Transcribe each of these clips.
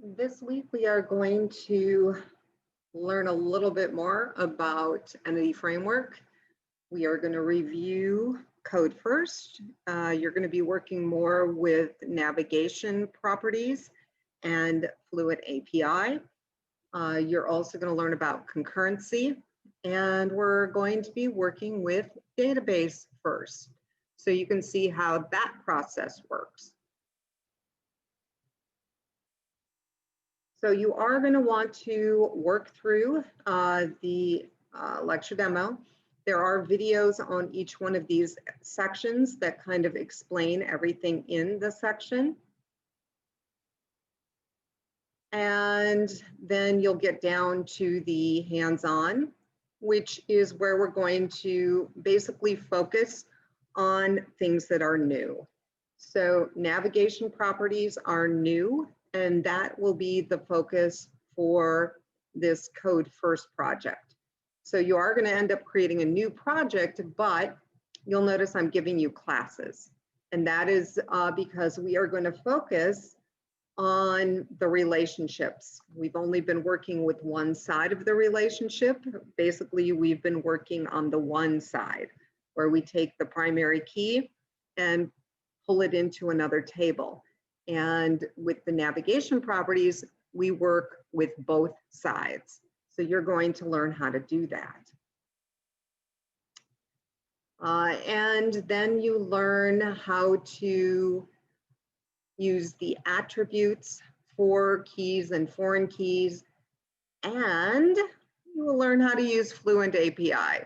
This week we are going to learn a little bit more about Entity Framework. We are going to review code first. You're going to be working more with navigation properties and Fluid API. You're also going to learn about concurrency, and we're going to be working with database first, so you can see how that process works. So you are going to want to work through the lecture demo. There are videos on each one of these sections that kind of explain everything in the section. And then you'll get down to the hands-on, which is where we're going to basically focus on things that are new. So navigation properties are new, and that will be the focus for this code first project. So you are going to end up creating a new project, but you'll notice I'm giving you classes. And that is because we are going to focus on the relationships. We've only been working with one side of the relationship. Basically, we've been working on the one side where we take the primary key and pull it into another table. And with the navigation properties, we work with both sides. So you're going to learn how to do that. And then you learn how to use the attributes for keys and foreign keys, and you will learn how to use Fluent API.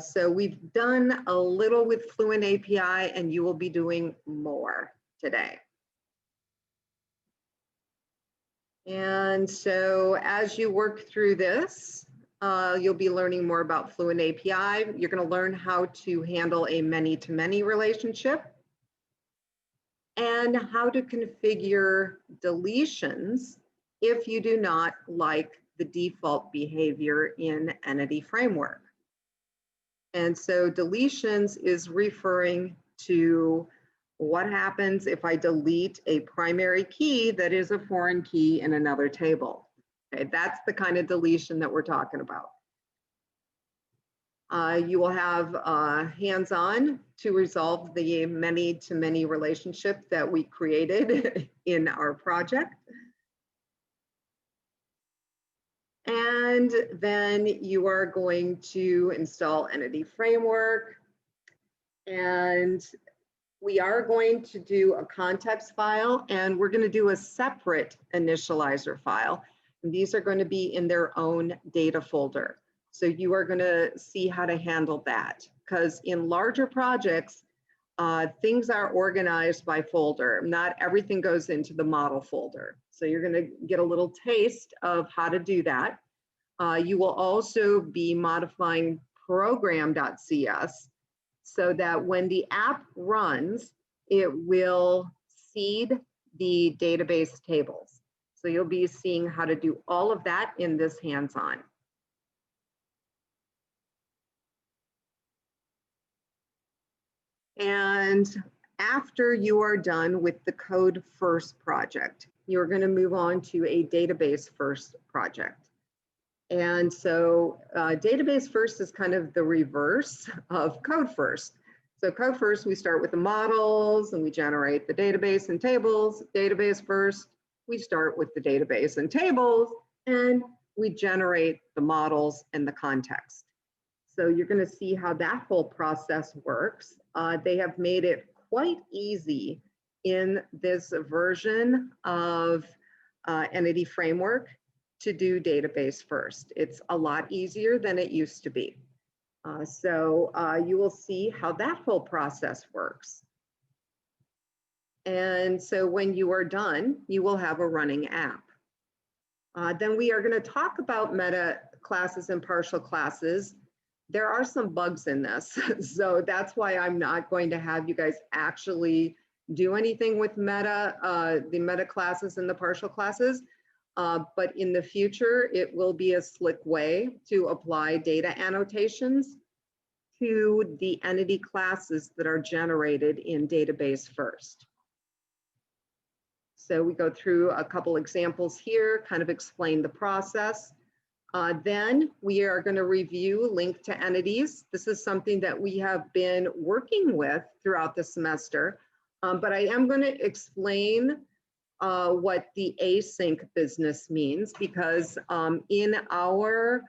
So we've done a little with Fluent API, and you will be doing more today. And so as you work through this, you'll be learning more about Fluent API. You're going to learn how to handle a many-to-many relationship and how to configure deletions if you do not like the default behavior in Entity Framework. And so deletions is referring to what happens if I delete a primary key that is a foreign key in another table. Okay, that's the kind of deletion that we're talking about. You will have hands-on to resolve the many-to-many relationship that we created in our project. And then you are going to install Entity Framework, and we are going to do a context file, and we're going to do a separate initializer file. And these are going to be in their own data folder. So you are going to see how to handle that, because in larger projects, things are organized by folder. Not everything goes into the model folder. So you're going to get a little taste of how to do that. You will also be modifying program.cs so that when the app runs, it will seed the database tables. So you'll be seeing how to do all of that in this hands-on. And after you are done with the code first project, you're going to move on to a database first project. And so database first is kind of the reverse of code first. So code first, we start with the models and we generate the database and tables. Database first, we start with the database and tables and we generate the models and the context. So you're going to see how that whole process works. They have made it quite easy in this version of Entity Framework to do database first. It's a lot easier than it used to be. So you will see how that whole process works. And so when you are done, you will have a running app. Then we are going to talk about meta classes and partial classes. There are some bugs in this, so that's why I'm not going to have you guys actually do anything with the meta classes and the partial classes. But in the future, it will be a slick way to apply data annotations to the entity classes that are generated in database first. So we go through a couple examples here, kind of explain the process. Then we are going to review link to entities. This is something that we have been working with throughout the semester, but I am going to explain what the async business means, because in our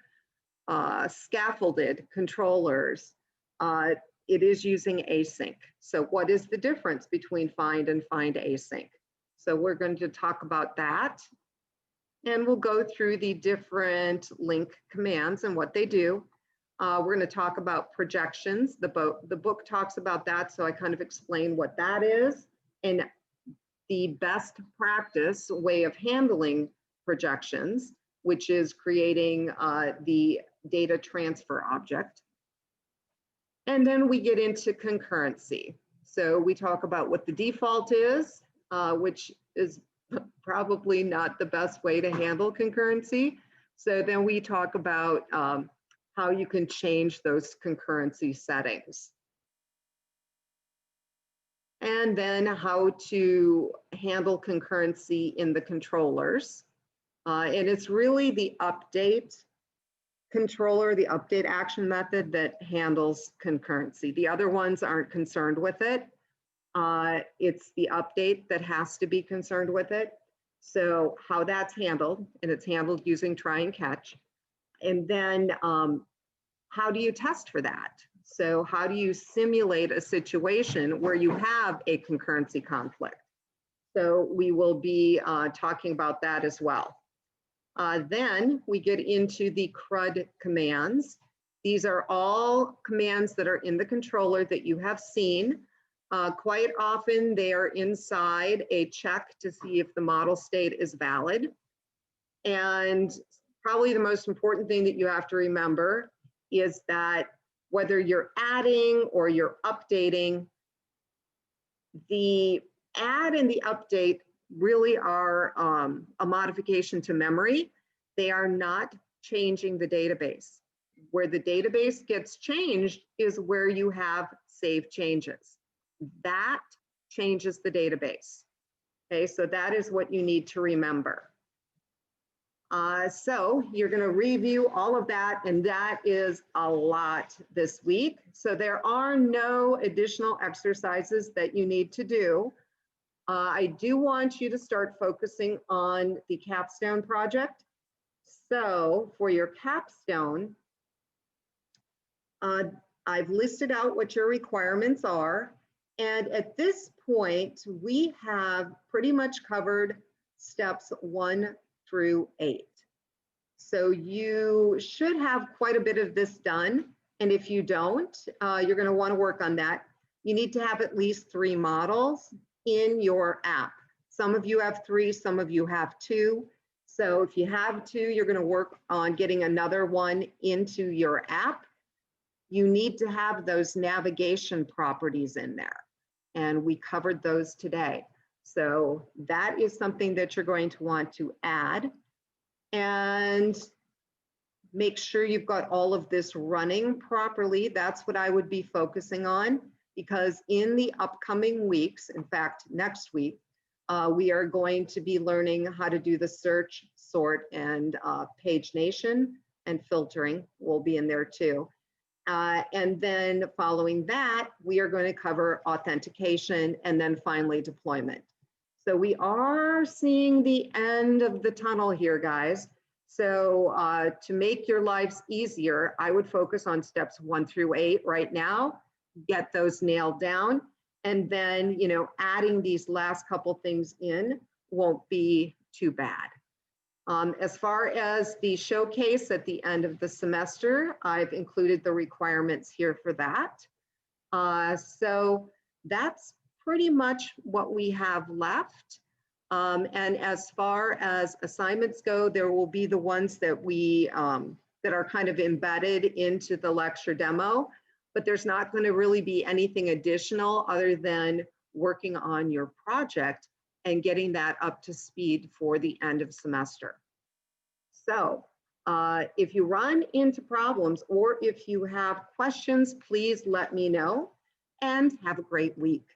scaffolded controllers, it is using async. So what is the difference between find and find async? So we're going to talk about that. And we'll go through the different link commands and what they do. We're going to talk about projections. The book talks about that, so I kind of explain what that is and the best practice way of handling projections, which is creating the data transfer object. And then we get into concurrency. So we talk about what the default is, which is probably not the best way to handle concurrency. So then we talk about how you can change those concurrency settings. And then how to handle concurrency in the controllers. And it's really the update controller, the update action method that handles concurrency. The other ones aren't concerned with it. It's the update that has to be concerned with it. So how that's handled, and it's handled using try and catch. And then how do you test for that? So how do you simulate a situation where you have a concurrency conflict? So we will be talking about that as well. Then we get into the Crud commands. These are all commands that are in the controller that you have seen. Quite often they are inside a check to see if the model state is valid. And probably the most important thing that you have to remember is that whether you're adding or you're updating, the add and the update really are a modification to memory. They are not changing the database. Where the database gets changed is where you have save changes. That changes the database. Okay, so that is what you need to remember. So you're going to review all of that, and that is a lot this week. So there are no additional exercises that you need to do. I do want you to start focusing on the Capstone project. So for your Capstone, I've listed out what your requirements are. And at this point, we have pretty much covered steps 1 through 8. So you should have quite a bit of this done. And if you don't, you're going to want to work on that. You need to have at least 3 models in your app. Some of you have 3, some of you have 2. So if you have 2, you're going to work on getting another one into your app. You need to have those navigation properties in there. And we covered those today. So that is something that you're going to want to add. And make sure you've got all of this running properly. That's what I would be focusing on, because in the upcoming weeks, in fact, next week, we are going to be learning how to do the search, sort, and pagination, and filtering will be in there too. And then following that, we are going to cover authentication and then finally deployment. So we are seeing the end of the tunnel here, guys. So to make your lives easier, I would focus on steps 1 through 8 right now, get those nailed down. And then, you know, adding these last couple things in won't be too bad. As far as the showcase at the end of the semester, I've included the requirements here for that. So that's pretty much what we have left. And as far as assignments go, there will be the ones that we that are kind of embedded into the lecture demo, but there's not going to really be anything additional other than working on your project and getting that up to speed for the end of semester. So if you run into problems or if you have questions, please let me know, and have a great week.